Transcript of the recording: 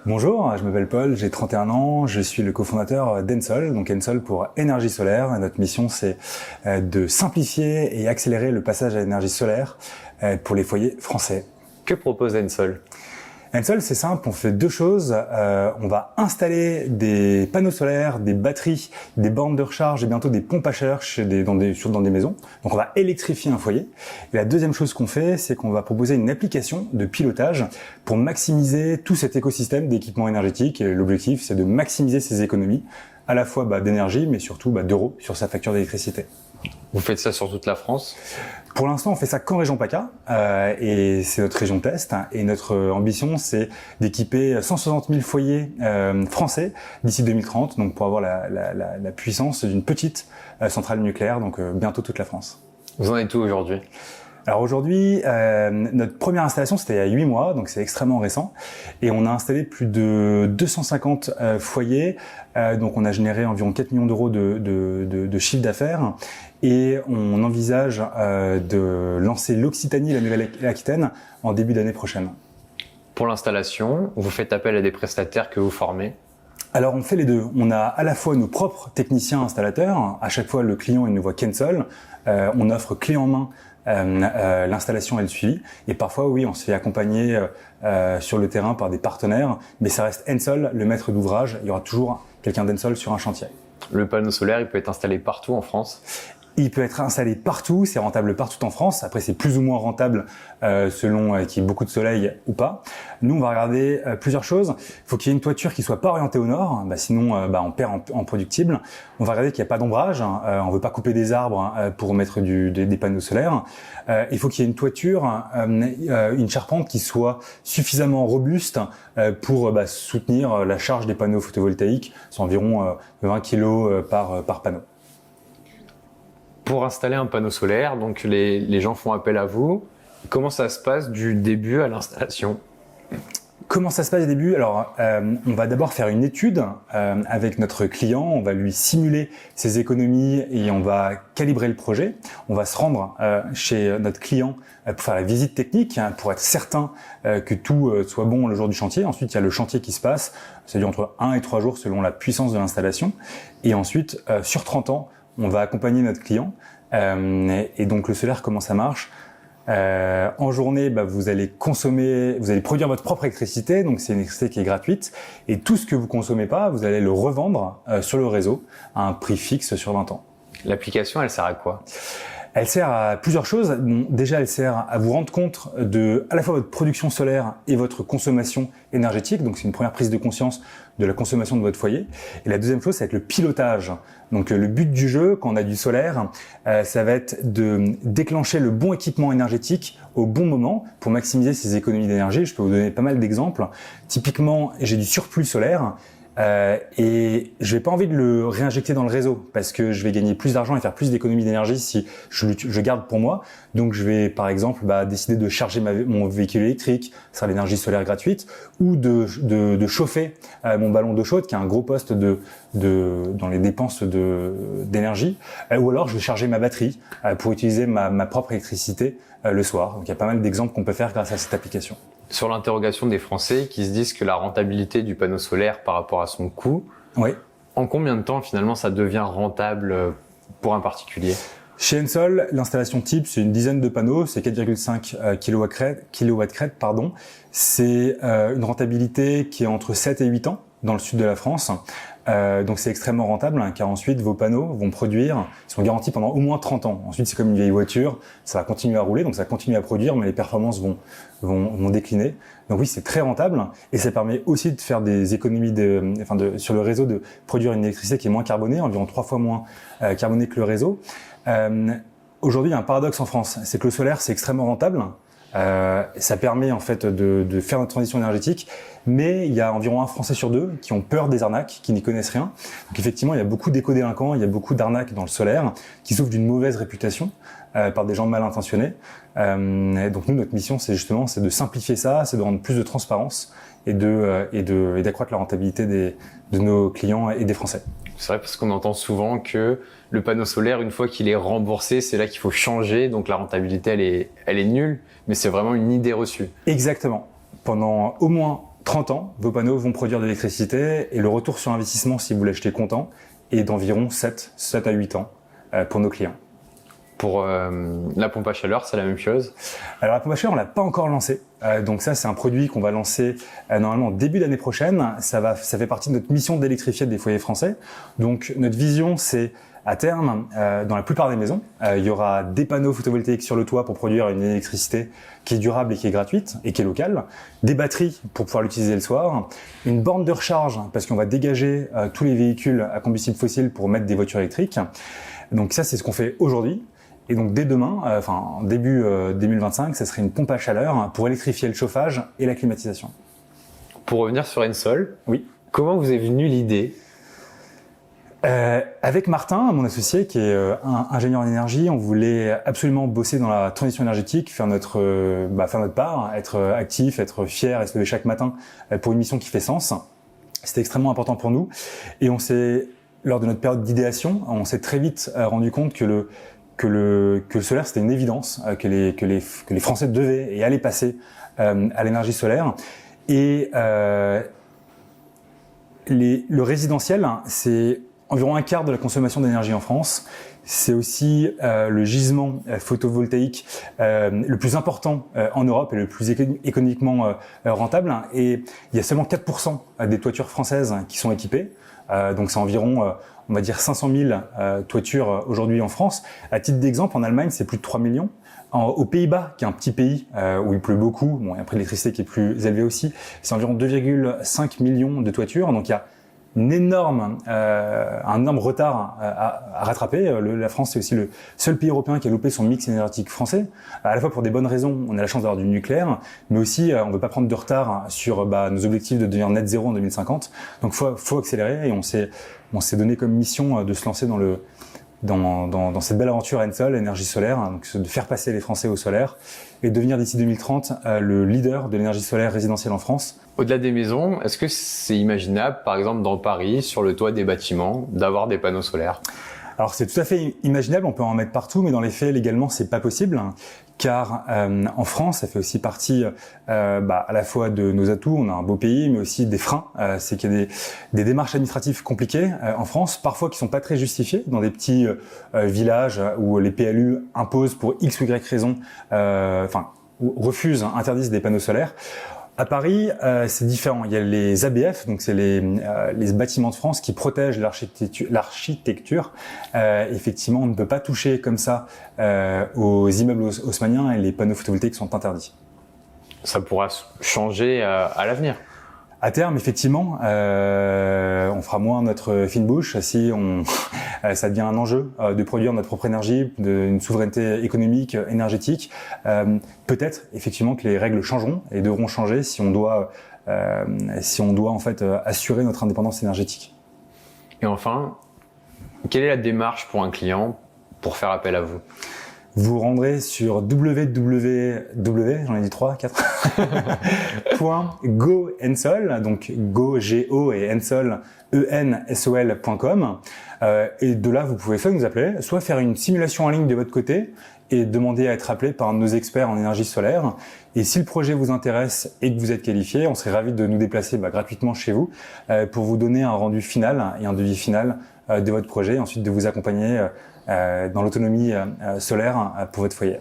Bonjour, je m'appelle Paul, j'ai 31 ans, je suis le cofondateur d'Ensol, donc Ensol pour énergie solaire. Notre mission c'est de simplifier et accélérer le passage à l'énergie solaire pour les foyers français. Que propose Ensol ? Ensol, c'est simple, on fait deux choses. On va installer des panneaux solaires, des batteries, des bornes de recharge et bientôt des pompes à chaleur dans des maisons. Donc on va électrifier un foyer. Et la deuxième chose qu'on fait, c'est qu'on va proposer une application de pilotage pour maximiser tout cet écosystème d'équipements énergétiques. Et l'objectif, c'est de maximiser ses économies, à la fois d'énergie, mais surtout d'euros sur sa facture d'électricité. Vous faites ça sur toute la France ? Pour l'instant, on fait ça qu'en région PACA, et c'est notre région test. Et notre ambition, c'est d'équiper 160 000 foyers français d'ici 2030, donc pour avoir la puissance d'une petite centrale nucléaire, donc bientôt toute la France. Vous en êtes où aujourd'hui ? Alors aujourd'hui, notre première installation, c'était il y a 8 mois, donc c'est extrêmement récent. Et on a installé plus de 250 foyers, donc on a généré environ 4 millions d'euros de chiffre d'affaires. Et on envisage de lancer l'Occitanie, la Nouvelle-Aquitaine, en début d'année prochaine. Pour l'installation, vous faites appel à des prestataires que vous formez ? Alors on fait les deux. On a à la fois nos propres techniciens installateurs. À chaque fois, le client il ne voit qu'Ensol. On offre clé en main l'installation et le suivi. Et parfois, oui, on se fait accompagner sur le terrain par des partenaires. Mais ça reste Ensol, le maître d'ouvrage. Il y aura toujours quelqu'un d'Ensol sur un chantier. Le panneau solaire, il peut être installé partout en France ? Il peut être installé partout, c'est rentable partout en France. Après, c'est plus ou moins rentable selon qu'il y ait beaucoup de soleil ou pas. Nous, on va regarder plusieurs choses. Il faut qu'il y ait une toiture qui soit pas orientée au nord, sinon on perd en productible. On va regarder qu'il n'y a pas d'ombrage. On veut pas couper des arbres pour mettre des panneaux solaires. Il faut qu'il y ait une toiture, une charpente qui soit suffisamment robuste pour soutenir la charge des panneaux photovoltaïques. C'est environ 20 kg par panneau. Pour installer un panneau solaire, donc les gens font appel à vous. Comment ça se passe du début à l'installation ? Comment ça se passe au début ? Alors, on va d'abord faire une étude avec notre client. On va lui simuler ses économies et on va calibrer le projet. On va se rendre chez notre client pour faire la visite technique, pour être certain que tout soit bon le jour du chantier. Ensuite, il y a le chantier qui se passe. Ça dure entre 1 et 3 jours selon la puissance de l'installation. Et ensuite, sur 30 ans, on va accompagner notre client. Et donc, le solaire, comment ça marche ? En journée, vous allez produire votre propre électricité, donc c'est une électricité qui est gratuite. Et tout ce que vous consommez pas, vous allez le revendre sur le réseau à un prix fixe sur 20 ans. L'application, elle sert à quoi ? Elle sert à plusieurs choses. Bon, déjà, elle sert à vous rendre compte de à la fois votre production solaire et votre consommation énergétique. Donc, c'est une première prise de conscience de la consommation de votre foyer. Et la deuxième chose, ça va être le pilotage. Donc, le but du jeu, quand on a du solaire, ça va être de déclencher le bon équipement énergétique au bon moment pour maximiser ses économies d'énergie. Je peux vous donner pas mal d'exemples. Typiquement, j'ai du surplus solaire. Et je vais pas envie de le réinjecter dans le réseau parce que je vais gagner plus d'argent et faire plus d'économies d'énergie si je garde pour moi. Donc je vais par exemple décider de charger mon véhicule électrique, ça sera l'énergie solaire gratuite, ou de chauffer mon ballon d'eau chaude qui a un gros poste dans les dépenses d'énergie, ou alors je vais charger ma batterie pour utiliser ma propre électricité le soir. Donc il y a pas mal d'exemples qu'on peut faire grâce à cette application. Sur l'interrogation des Français qui se disent que la rentabilité du panneau solaire par rapport à son coût, oui. En combien de temps finalement ça devient rentable pour un particulier ? Chez Ensol, l'installation type, c'est une dizaine de panneaux, c'est 4,5 kWh, pardon. C'est une rentabilité qui est entre 7 et 8 ans dans le sud de la France. Donc c'est extrêmement rentable car ensuite vos panneaux vont produire, ils sont garantis pendant au moins 30 ans. Ensuite c'est comme une vieille voiture, ça va continuer à rouler, donc ça va continuer à produire, mais les performances vont décliner. Donc oui, c'est très rentable et ça permet aussi de faire des économies sur le réseau, de produire une électricité qui est moins carbonée, environ 3 fois moins carbonée que le réseau. Aujourd'hui, il y a un paradoxe en France, c'est que le solaire c'est extrêmement rentable. Ça permet en fait de faire notre transition énergétique, mais il y a environ un Français sur 2 qui ont peur des arnaques, qui n'y connaissent rien. Donc effectivement, il y a beaucoup d'éco-délinquants, il y a beaucoup d'arnaques dans le solaire qui souffrent d'une mauvaise réputation par des gens mal intentionnés. Donc nous, notre mission, c'est de simplifier ça, c'est de rendre plus de transparence et d'accroître la rentabilité de nos clients et des Français. C'est vrai parce qu'on entend souvent que le panneau solaire, une fois qu'il est remboursé, c'est là qu'il faut changer, donc la rentabilité elle est nulle, mais c'est vraiment une idée reçue. Exactement. Pendant au moins 30 ans, vos panneaux vont produire de l'électricité et le retour sur investissement, si vous l'achetez comptant, est d'environ 7 à 8 ans pour nos clients. Pour la pompe à chaleur, c'est la même chose? Alors la pompe à chaleur, on l'a pas encore lancée. Donc ça, c'est un produit qu'on va lancer normalement au début d'année prochaine. Ça fait partie de notre mission d'électrifier des foyers français. Donc notre vision, c'est à terme, dans la plupart des maisons, il y aura des panneaux photovoltaïques sur le toit pour produire une électricité qui est durable et qui est gratuite et qui est locale, des batteries pour pouvoir l'utiliser le soir, une borne de recharge parce qu'on va dégager tous les véhicules à combustible fossile pour mettre des voitures électriques. Donc ça, c'est ce qu'on fait aujourd'hui. Et donc dès demain, début 2025, ça serait une pompe à chaleur pour électrifier le chauffage et la climatisation. Pour revenir sur Ensol, oui. Comment vous est venue l'idée? Avec Martin, mon associé, qui est ingénieur en énergie, on voulait absolument bosser dans la transition énergétique, faire notre part, être actif, être fier et se lever chaque matin pour une mission qui fait sens. C'était extrêmement important pour nous. Et lors de notre période d'idéation, on s'est très vite rendu compte que le solaire, c'était une évidence, que les Français devaient et allaient passer à l'énergie solaire. Et le résidentiel, c'est environ un quart de la consommation d'énergie en France. C'est aussi le gisement photovoltaïque le plus important en Europe et le plus économiquement rentable. Et il y a seulement 4% des toitures françaises qui sont équipées. Donc c'est environ, on va dire 500 000 toitures aujourd'hui en France. À titre d'exemple, en Allemagne, c'est plus de 3 millions. Aux Pays-Bas, qui est un petit pays où il pleut beaucoup, bon, et après l'électricité qui est plus élevée aussi, c'est environ 2,5 millions de toitures. Donc il y a un énorme retard à rattraper. La France, c'est aussi le seul pays européen qui a loupé son mix énergétique français, à la fois pour des bonnes raisons. On a la chance d'avoir du nucléaire, mais aussi on ne veut pas prendre de retard sur nos objectifs de devenir net zéro en 2050. Donc faut accélérer, et on s'est donné comme mission de se lancer dans cette belle aventure Ensol, énergie solaire, donc de faire passer les Français au solaire et devenir d'ici 2030 le leader de l'énergie solaire résidentielle en France. Au-delà des maisons, est-ce que c'est imaginable, par exemple dans Paris, sur le toit des bâtiments, d'avoir des panneaux solaires? Alors c'est tout à fait imaginable, on peut en mettre partout, mais dans les faits, légalement, c'est pas possible, car en France, ça fait aussi partie à la fois de nos atouts, on a un beau pays, mais aussi des freins. C'est qu'il y a des démarches administratives compliquées en France, parfois qui sont pas très justifiées, dans des petits villages où les PLU imposent pour X ou Y raison, refusent, interdisent des panneaux solaires. À Paris, c'est différent. Il y a les ABF, donc c'est les bâtiments de France qui protègent l'architecture. Effectivement, on ne peut pas toucher comme ça aux immeubles haussmanniens et les panneaux photovoltaïques sont interdits. Ça pourra changer à l'avenir. À terme, effectivement, on fera moins notre fine bouche si ça devient un enjeu de produire notre propre énergie, une souveraineté économique, énergétique. Peut-être effectivement que les règles changeront et devront changer si on doit en fait assurer notre indépendance énergétique. Et enfin, quelle est la démarche pour un client pour faire appel à vous? Vous rendrez sur www, j'en ai dit 3, 4, .goensol, donc go, G-O et Ensol, E-N-S-O-L.com. Et de là, vous pouvez soit nous appeler, soit faire une simulation en ligne de votre côté et demander à être appelé par un de nos experts en énergie solaire. Et si le projet vous intéresse et que vous êtes qualifié, on serait ravis de nous déplacer gratuitement chez vous pour vous donner un rendu final et un devis final de votre projet, et ensuite de vous accompagner dans l'autonomie solaire pour votre foyer.